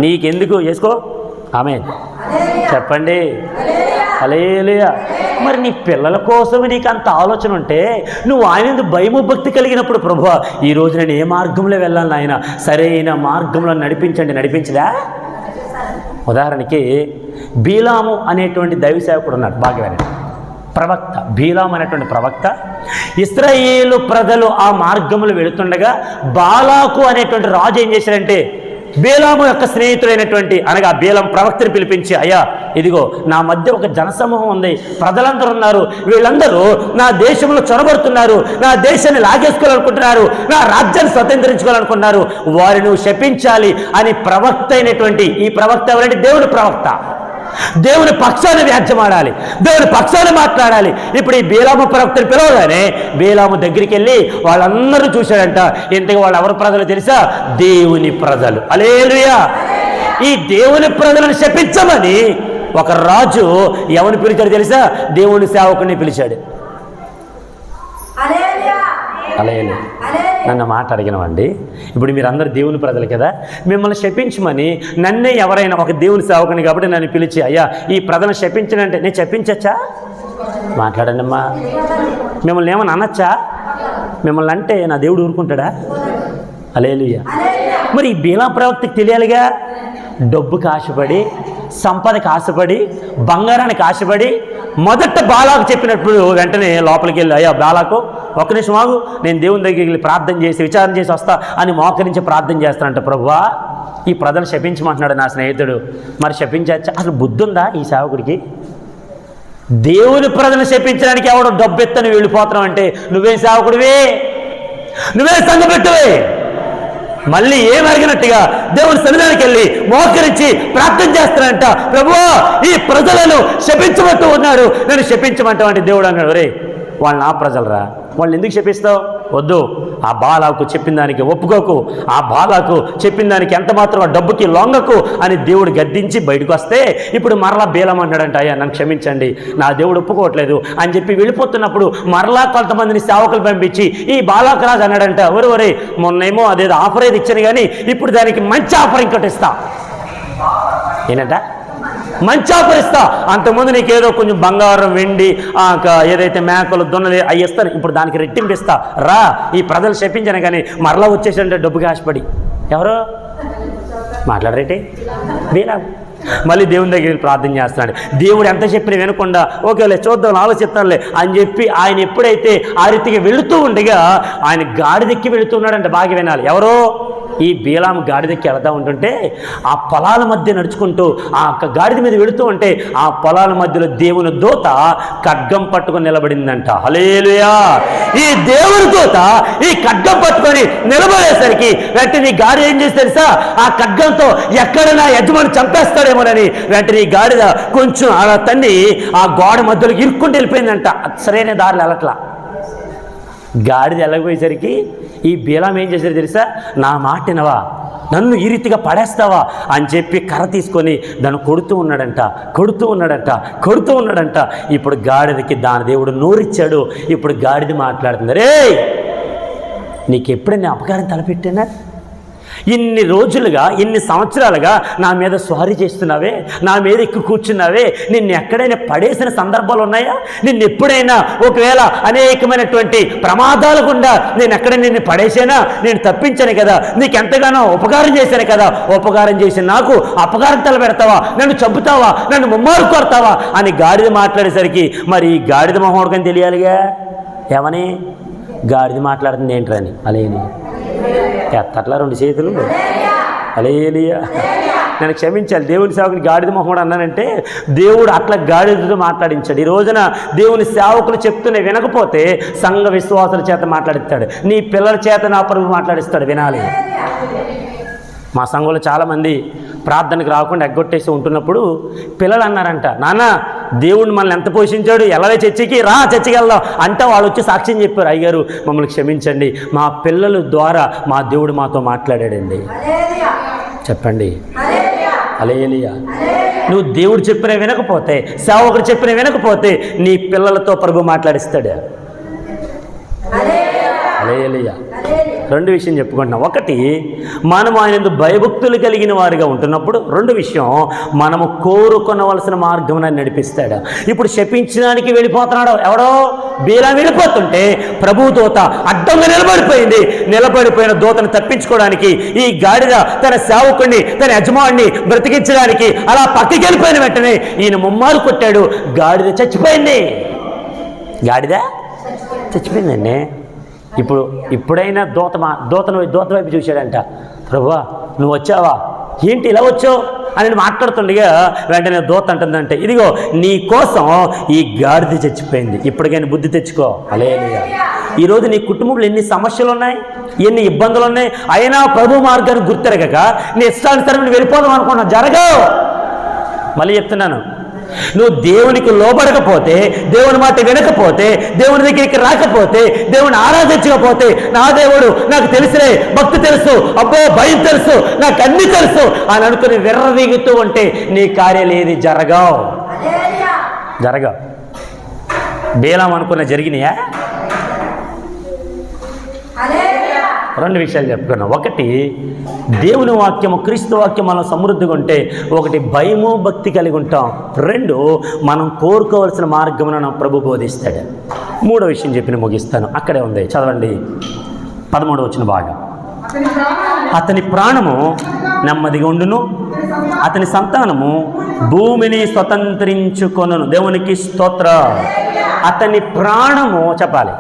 నీకెందుకు వేసుకో. ఆమేన్ చెప్పండి. హల్లెలూయా. మరి నీ పిల్లల కోసం నీకు అంత ఆలోచన ఉంటే, నువ్వు ఆయన భయము భక్తి కలిగినప్పుడు, ప్రభువా ఈరోజు నేను ఏ మార్గంలో వెళ్ళాలి ఆయన, సరైన మార్గంలో నడిపించదా? ఉదాహరణకి బీలాము అనేటువంటి దైవ సేవకుడు ఉన్నాడు, బాగా ప్రవక్త. బీలాము అనేటువంటి ప్రవక్త ఇశ్రాయేలు ప్రజలు ఆ మార్గములు వెళుతుండగా బాలాకు అనేటువంటి రాజు ఏం చేశారంటే, బీలాము యొక్క స్నేహితుడైనటువంటి అనగా బీలాం ప్రవక్తని పిలిపించి, అయ్యా ఇదిగో నా మధ్య ఒక జనసమూహం ఉంది, ప్రజలందరూ ఉన్నారు, వీళ్ళందరూ నా దేశంలో చొరబడుతున్నారు, నా దేశాన్ని లాగేసుకోవాలనుకుంటున్నారు, నా రాజ్యాన్ని స్వతంత్రించుకోవాలనుకుంటున్నారు, వారిని నువ్వు శపించాలి అని ప్రవక్త అయినటువంటి ఈ ప్రవక్త ఎవరంటే దేవుని ప్రవక్త, దేవుని పక్షాన్ని వ్యాజ్యమాడాలి, దేవుని పక్షాన్ని మాట్లాడాలి. ఇప్పుడు ఈ బీలాము ప్రవక్తని పిలవగానే బీలాము దగ్గరికి వెళ్ళి వాళ్ళందరూ చూశాడంట. ఇంతకు వాళ్ళు ఎవరి ప్రజలు తెలుసా? దేవుని ప్రజలు. హల్లెలూయా. ఈ దేవుని ప్రజలను శపించమని ఒక రాజు ఎవరిని పిలిచాడు తెలుసా? దేవుని సేవకుని పిలిచాడు. హల్లెలూయా. నన్ను మాట అడిగినవండి, ఇప్పుడు మీరు అందరు దేవుని ప్రజలు కదా, మిమ్మల్ని శపించమని నన్నే ఎవరైనా ఒక దేవుని సేవకుని కాబట్టి నన్ను పిలిచి, అయ్యా ఈ ప్రజలను శపించనంటే నేను శపించచ్చా? మాట్లాడండి అమ్మా. మిమ్మల్ని ఏమన్నా అనొచ్చా? మిమ్మల్ని అంటే నా దేవుడు ఊరుకుంటాడా? హల్లెలూయా. మరి ఈ బీలాం ప్రవక్తకి తెలియాలిగా, డబ్బుకి ఆశపడి, సంపదకి ఆశపడి, బంగారానికి ఆశపడి, మొదట బాలాకు చెప్పినప్పుడు వెంటనే లోపలికి వెళ్ళి, అయ్యా బాలాకు ఒక్క నిమిషం ఆగు, నేను దేవుని దగ్గరికి వెళ్ళి ప్రార్థన చేసి విచారణ చేసి వస్తా అని మోకరించి ప్రార్థన చేస్తానంట. ప్రభువా ఈ ప్రజలు శపించమంటున్నాడు నా స్నేహితుడు, మరి శపించచ్చా? అసలు బుద్ధి ఉందా ఈ సేవకుడికి? దేవుని ప్రజలను శపించడానికి ఎవడో డబ్బు ఎత్తని వెళ్ళిపోతున్నావు అంటే నువ్వేం సేవకుడివే, నువ్వే సంఘపెట్టువే. మళ్ళీ ఏం అడిగినట్టుగా దేవుని సన్నిధానికి వెళ్ళి మోకరించి ప్రార్థన చేస్తానంట, ప్రభువా ఈ ప్రజలను శపించమంటూ ఉన్నాడు, నేను శపించమంటావు అంటే దేవుడు అన్నాడు, రే వాళ్ళు నా ప్రజలరా, వాళ్ళు ఎందుకు శపిస్తావు? వద్దు, ఆ బాలాకు చెప్పిన దానికి ఒప్పుకోకు, ఆ బాలాకు చెప్పిన దానికి ఎంత మాత్రం ఆ డబ్బుకి లొంగకు అని దేవుడు గద్దించి బయటకు వస్తే, ఇప్పుడు మరలా బీలాం అన్నాడంట, అయ్యా నన్ను క్షమించండి, నా దేవుడు ఒప్పుకోవట్లేదు అని చెప్పి వెళ్ళిపోతున్నప్పుడు మరలా కొంతమందిని సేవకులు పంపించి ఈ బాలాకు రాజు అన్నాడంట, ఒరే మొన్నేమో అదేదో ఆఫర్ ఏది ఇచ్చాను కానీ ఇప్పుడు దానికి మంచి ఆఫర్ ఇంకోటి ఇస్తా. ఏంటంట? మంచి ఆఫర్ ఇస్తా. అంతకుముందు నీకేదో కొంచెం బంగారం వెండి ఏదైతే మేకలు దున్నలు అవి ఇస్తాను, ఇప్పుడు దానికి రెట్టింపు ఇస్తా రా. ఈ ప్రజలు శపించాను కానీ మరలా వచ్చేసంటే డబ్బుకి ఆశపడి. ఎవరు మాట్లాడరేటి? బీలాం. మళ్ళీ దేవుని దగ్గర ప్రార్థన చేస్తున్నాడు. దేవుడు ఎంత చెప్పినా వినకుండా ఓకేలే చూద్దాం ఆలోచిస్తానులే అని చెప్పి ఆయన ఎప్పుడైతే ఆ రీతిగా వెళుతూ ఉండగా ఆయన గాడిదెక్కి వెళుతున్నాడంటే బాగా వినాలి. ఎవరో ఈ బీలాము గాడిదెక్కి వెళతా ఉంటుంటే ఆ పొలాల మధ్య నడుచుకుంటూ ఆ గాడిద మీద వెళుతూ ఉంటే ఆ పొలాల మధ్యలో దేవుని దూత ఖడ్గం పట్టుకొని నిలబడిందంట. హల్లెలూయా! ఈ దేవుని దూత ఈ ఖడ్గం పట్టుకొని నిలబడేసరికి వెంటనే గాడిద ఏం చేసి తెలుసా, ఆ ఖడ్గంతో ఎక్కడ నా యజమాని చంపేస్తాడేమోనని వెంటనే ఈ గాడిద కొంచెం అలా తన్ని ఆ గోడ మధ్యలోకి ఇరుక్కుంటూ వెళ్ళిపోయిందంట. సరైన దారిలో వెళ్ళట్లా. గాడిద వెళ్ళకపోయేసరికి ఈ బీలాం ఏం చేశారు తెలుసా, నా మాట వినవా, నన్ను ఈ రీతిగా పడేస్తావా అని చెప్పి కర్ర తీసుకొని దాన్ని కొడుతూ ఉన్నాడంట. ఇప్పుడు గాడిదకి దాని దేవుడు నోరిచ్చాడు. ఇప్పుడు గాడిద మాట్లాడుతుంది, రే నీకు ఎప్పుడైనా అపకారం తలపెట్టానా, ఇన్ని రోజులుగా ఇన్ని సంవత్సరాలుగా నా మీద స్వారీ చేస్తున్నావే, నా మీద ఎక్కి కూర్చున్నావే, నిన్ను ఎక్కడైనా పడేసిన సందర్భాలు ఉన్నాయా, నిన్ను ఎప్పుడైనా ఒకవేళ అనేకమైనటువంటి ప్రమాదాలు గుండా నేను ఎక్కడైనా నిన్ను పడేసానా, నేను తప్పించాను కదా, నీకు ఎంతగానో ఉపకారం చేశాను కదా, ఉపకారం చేసిన నాకు అపకారం తలపెడతావా, నన్ను చంపుతావా, నన్ను ముమ్మారు కొడతావా అని గాడిద మాట్లాడేసరికి మరి ఈ గాడిద మొహోడకని తెలియాలిగా. ఏమని గాడిద మాట్లాడుతుంది ఏంటని, అలేని ఎత్తట్లా 2 చేతులు, హల్లెలూయా. నేను క్షమించాలి, దేవుని సేవకుని గాడిద మొహముడు అన్నానంటే దేవుడు అట్లా గాడిదతో మాట్లాడించాడు. ఈ రోజున దేవుని సేవకులు చెప్తూనే వినకపోతే సంఘ విశ్వాసుల చేత మాట్లాడిస్తాడు, నీ పిల్లల చేత నా ప్రభు మాట్లాడిస్తాడు, వినాలి. మా సంఘంలో చాలామంది ప్రార్థనకు రాకుండా ఎగ్గొట్టేసి ఉంటున్నప్పుడు పిల్లలు అన్నారంట, నాన్న దేవుడు మనల్ని ఎంత పోషించాడు, ఎలా చర్చికి రా, చర్చికి వెళ్దాం అంటే వాళ్ళు వచ్చి సాక్ష్యం చెప్పారు, అయ్యగారు మమ్మల్ని క్షమించండి, మా పిల్లల ద్వారా మా దేవుడు మాతో మాట్లాడాడండి. చెప్పండి హల్లెలూయా. నువ్వు దేవుడు చెప్పిన వినకపోతే, సేవకుడు చెప్పిన వినకపోతే నీ పిల్లలతో ప్రభు మాట్లాడిస్తాడు. హల్లెలూయా. 2 విషయం చెప్పుకుంటున్నాం. ఒకటి, మనము ఆయన భయభక్తులు కలిగిన వారిగా ఉంటున్నప్పుడు. 2 విషయం, మనము కోరుకొనవలసిన మార్గం నడిపిస్తాడు. ఇప్పుడు శపించడానికి వెళ్ళిపోతున్నాడు ఎవడో, బీలాం వెళ్ళిపోతుంటే ప్రభు దూత అడ్డంగా నిలబడిపోయిన దూతను తప్పించుకోవడానికి ఈ గాడిద తన సేవకుడిని, తన యజమాని బ్రతికించడానికి అలా పక్కకి వెళ్ళిపోయిన వెంటనే ఈయన ముమ్మారు కొట్టాడు, గాడిద చచ్చిపోయింది. గాడిద చచ్చిపోయిందండి. ఇప్పుడైనా దూత వైపు చూశాడంట, ప్రభువా నువ్వు వచ్చావా, ఏంటి ఇలా వచ్చావు అని మాట్లాడుతుండగా వెంటనే దూత అంటుందంటే, ఇదిగో నీ కోసం ఈ గాడిద చచ్చిపోయింది, ఇప్పటికైనా బుద్ధి తెచ్చుకో. హల్లెలూయా. ఈరోజు నీ కుటుంబంలో ఎన్ని సమస్యలు ఉన్నాయి, ఎన్ని ఇబ్బందులు ఉన్నాయి, అయినా ప్రభు మార్గాన్ని గుర్తెరగక నీ ఇష్టానుసారం వెళ్ళిపోదాం అనుకున్నా, జరగవు. మళ్ళీ చెప్తున్నాను, నువ్వు దేవునికి లోబడకపోతే, దేవుని మాట వినకపోతే, దేవుని దగ్గరికి రాకపోతే, దేవుని ఆరాధించకపోతే, నా దేవుడు నాకు తెలుసులే, భక్తి తెలుసు, అబ్బో భయం తెలుసు, నాకు అన్ని తెలుసు అని అనుకుని విర్రవీగుతూ ఉంటే నీ కార్యాలు ఏది జరగవు. బీలాం అనుకున్న జరిగినాయా? 2 విషయాలు చెప్పుకున్నాం. ఒకటి, దేవుని వాక్యము, క్రీస్తు వాక్యం మనం సమృద్ధిగా ఉంటే, ఒకటి భయము భక్తి కలిగి ఉంటాం. 2, మనం కోరుకోవాల్సిన మార్గమును ప్రభు బోధిస్తాడు. 3వ విషయం చెప్పి ముగిస్తాను, అక్కడే ఉంది, చదవండి 13వ వచనం భాగం. అతని ప్రాణము నెమ్మదిగా ఉండును, అతని సంతానము భూమిని స్వతంత్రించుకొనును. దేవునికి స్తోత్ర. అతని ప్రాణము చెప్పాలి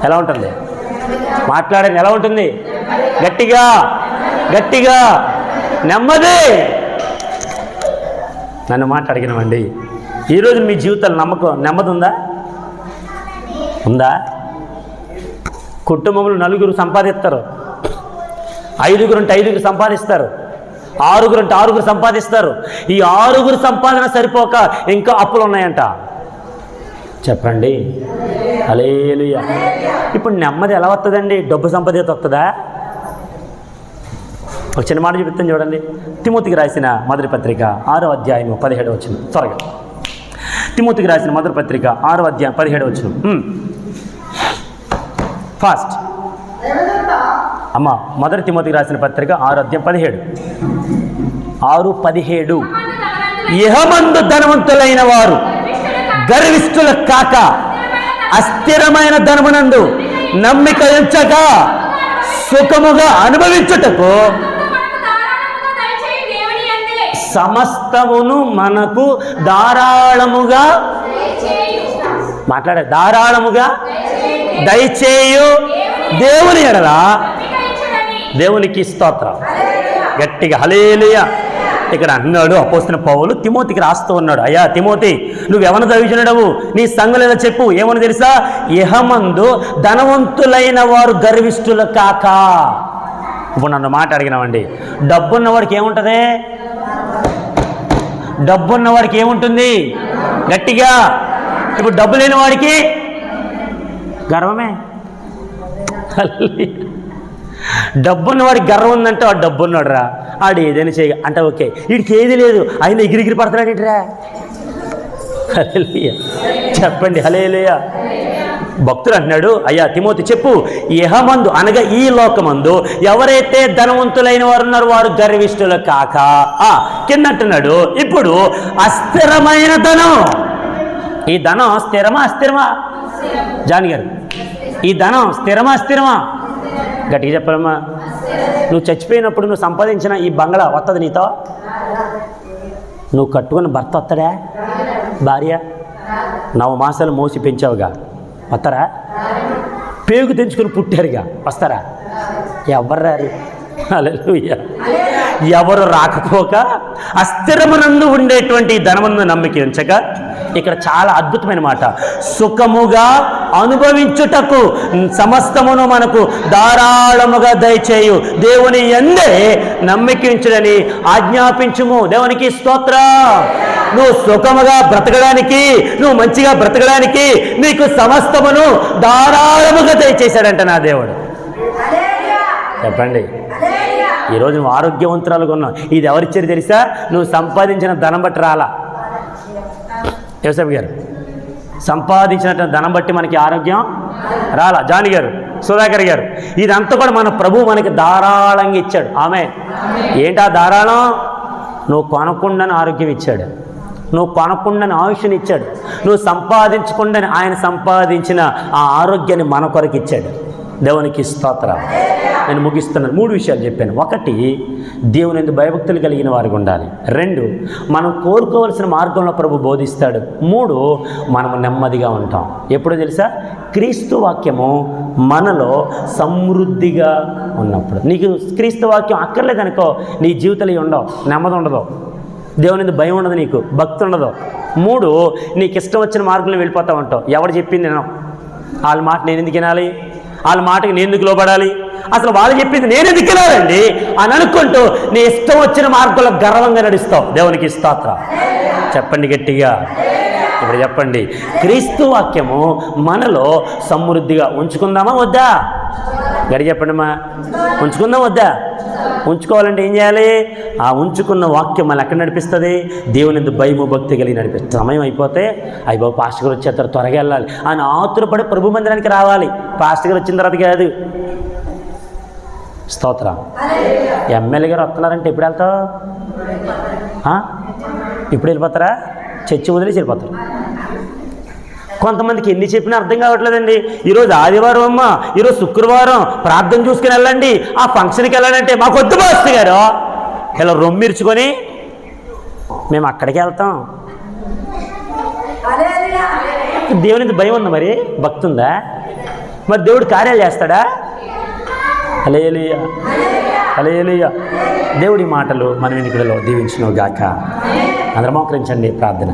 ఎలా ఉంటుంది, మాట్లాడేది ఎలా ఉంటుంది, గట్టిగా నెమ్మది. నన్ను మాట్లాడిగినవండి, ఈరోజు మీ జీవితంలో నెమ్మది ఉందా? కుటుంబంలో 4 సంపాదిస్తారు, 5 సంపాదిస్తారు, 6 సంపాదిస్తారు. ఈ 6 సంపాదన సరిపోక ఇంకా అప్పులు ఉన్నాయంట. చెప్పండి హల్లెలూయా. ఇప్పుడు నెమ్మది ఎలా వస్తుందండి? డబ్బు సంపద వస్తుందా? ఒక చిన్న మాట చెప్తాను చూడండి. తిమోతికి రాసిన మొదటి పత్రిక 6వ అధ్యాయం 17వ వచనం. త్వరగా తిమోతికి రాసిన మొదటి పత్రిక 6వ అధ్యాయం 17వ వచనం. ఫాస్ట్ అమ్మ. మొదటి తిమోతికి రాసిన పత్రిక 6వ అధ్యాయం 6:17. ఇహమందు ధనవంతులైన వారు గర్విష్ఠుల కాక అస్థిరమైన ధనమునందు నమ్మిక ఉంచక సుఖముగా అనుభవించుటకు సమస్తమును మనకు ధారాళముగా ధారాళముగా దయచేయు దేవుని ఎడల. దేవునికి స్తోత్రం. గట్టిగా హల్లెలూయా. ఇక్కడ అన్నాడు అపోస్తలుడైన పౌలు తిమోతికి రాస్తూ ఉన్నాడు, అయ్యా తిమోతి, నువ్వు ఎవరిని దైవజనుడవు, నీ సంగతి చెప్పు. ఏమని తెలుసా? ఇహమందు ధనవంతులైన వారు గర్విష్ఠులు కాక. ఇప్పుడు నన్ను మాట అడిగినామండి, డబ్బున్నవాడికి ఏముంటుంది? డబ్బున్నవాడికి ఏముంటుంది? గట్టిగా. ఇప్పుడు డబ్బు లేని వాడికి గర్వమే. డబ్బున్నవాడికి గర్వం ఉందంటే వాడు డబ్బున్నాడు రా, ఆడు ఏదైనా చేయ అంటే ఓకే, వీడికి ఏది లేదు ఆయన ఎగిరిగిరి పడుతున్నాడు ఏంటిరా? హల్లెలూయా చెప్పండి, హల్లెలూయా. భక్తుడు అంటున్నాడు, అయ్యా తిమోతి చెప్పు, ఇహమందు అనగా ఈ లోకమందు ఎవరైతే ధనవంతులైన వారు ఉన్నారో వారు గర్విష్ఠులు కాక. కింద అంటున్నాడు, ఇప్పుడు అస్థిరమైన ధనం. ఈ ధనం స్థిరమా అస్థిరమా? జాన్ గారు, ఈ ధనం స్థిరమా అస్థిరమా? గట్టిగా చెప్పాలమ్మా. నువ్వు చచ్చిపోయినప్పుడు నువ్వు సంపాదించిన ఈ బంగ్లా వస్తుంది నీతో? నువ్వు కట్టుకున్న భర్త వస్తాడా? భార్య 9 మాసాలు మోసి పెంచావుగా, వస్తారా? పేగు తెంచుకుని పుట్టారుగా, వస్తారా? ఎవరు రారు. హల్లెలూయా. ఎవరు రాకపోక అస్థిరమునందు ఉండేటువంటి ధనమును నమ్మిక ఉంచక, ఇక్కడ చాలా అద్భుతమైన మాట, సుఖముగా అనుభవించుటకు సమస్తమును మనకు ధారాళముగా దయచేయు దేవుని యందే నమ్మికించుడని ఆజ్ఞాపించుము. దేవునికి స్తోత్రం. నువ్వు సుఖముగా బ్రతకడానికి, నువ్వు మంచిగా బ్రతకడానికి నీకు సమస్తమును ధారాళముగా దయచేశాడంట నా దేవుడు. చెప్పండి. ఈరోజు నువ్వు ఆరోగ్యవంతురాలుగా ఉన్నావు, ఇది ఎవరిచ్చారు తెలుసా? నువ్వు సంపాదించిన ధనం బట్టి రాలా. యోసేపు గారు, సంపాదించిన ధనం బట్టి మనకి ఆరోగ్యం రాలా. జాని గారు, సుధాకర్ గారు, ఇదంతా కూడా మన ప్రభువు మనకి ధారాళంగా ఇచ్చాడు. ఆమె ఏంటా ధారాళం? నువ్వు కొనకుండానే ఆరోగ్యం ఇచ్చాడు, నువ్వు కొనకుండానే ఆయుష్ని ఇచ్చాడు, నువ్వు సంపాదించకుండానే ఆయన సంపాదించిన ఆ ఆరోగ్యాన్ని మన కొరకు ఇచ్చాడు. దేవునికి స్తోత్రం. నేను ముగిస్తున్నాను. 3 విషయాలు చెప్పాను. 1, దేవుని యందు భయభక్తులు కలిగిన వారికి ఉండాలి. 2, మనం కోరుకోవలసిన మార్గంలో ప్రభు బోధిస్తాడు. 3, మనము నెమ్మదిగా ఉంటాం. ఎప్పుడో తెలుసా? క్రీస్తు వాక్యము మనలో సమృద్ధిగా ఉన్నప్పుడు. నీకు క్రీస్తు వాక్యం అక్కర్లేదనుకో, నీ జీవితంలో ఉండవు, నెమ్మది ఉండదు, దేవుని యందు భయం ఉండదు, నీకు భక్తి ఉండదు. 3, నీకు ఇష్టం వచ్చిన మార్గంలో వెళ్ళిపోతూ ఉంటావు. ఎవరు చెప్పింది నేను, వాళ్ళ మాట నేను ఎందుకు వినాలి, వాళ్ళ మాటకి నేను ఎందుకు లోబడాలి, అసలు వాళ్ళు చెప్పింది నేను ఎందుకు వినాలండి అని అనుకుంటూ నీ ఇష్టం వచ్చిన మార్గంలో గర్వంగా నడుస్తావు. దేవునికి స్తోత్రం. చెప్పండి గట్టిగా. ఇప్పుడు చెప్పండి, క్రీస్తు వాక్యము మనలో సమృద్ధిగా ఉంచుకుందామా వద్దా? గడి చెప్పండి అమ్మా. ఉంచుకుందాం వద్దా? ఉంచుకోవాలంటే ఏం చేయాలి? ఆ ఉంచుకున్న వాక్యం మళ్ళీ ఎక్కడ నడిపిస్తుంది? దేవుని యందు భయము భక్తి కలిగి నడిపిస్తుంది. సమయం అయిపోతే అయ్యో పాస్టర్ గారు వచ్చేస్తారు, త్వరగా వెళ్ళాలి అని ఆతురపడి ప్రభు మందిరానికి రావాలి. పాస్టర్ గారు వచ్చిన తర్వాత కాదు. స్తోత్రం. ఎమ్మెల్యే గారు వస్తున్నారంటే ఎప్పుడు వెళ్తావు? ఇప్పుడు వెళ్ళిపోతారా? చర్చి వదిలేసి వెళ్ళిపోతారు. కొంతమందికి ఎన్ని చెప్పినా అర్థం కావట్లేదండి. ఈరోజు ఆదివారం అమ్మ, ఈరోజు శుక్రవారం, ప్రార్థన చూసుకుని వెళ్ళండి, ఆ ఫంక్షన్కి వెళ్ళాలంటే మాకు వద్దు పాస్టర్ గారు, ఇలా రొమ్మిర్చుకొని మేము అక్కడికి వెళ్తాం. దేవునికి భయం ఉందా? మరి భక్తి ఉందా? మరి దేవుడు కార్యాలు చేస్తాడా? హల్లెలూయా, హల్లెలూయా. దేవుడి మాటలు మన వెనుకలో దీవించును గాక. అందరం మోకరించండి ప్రార్థన.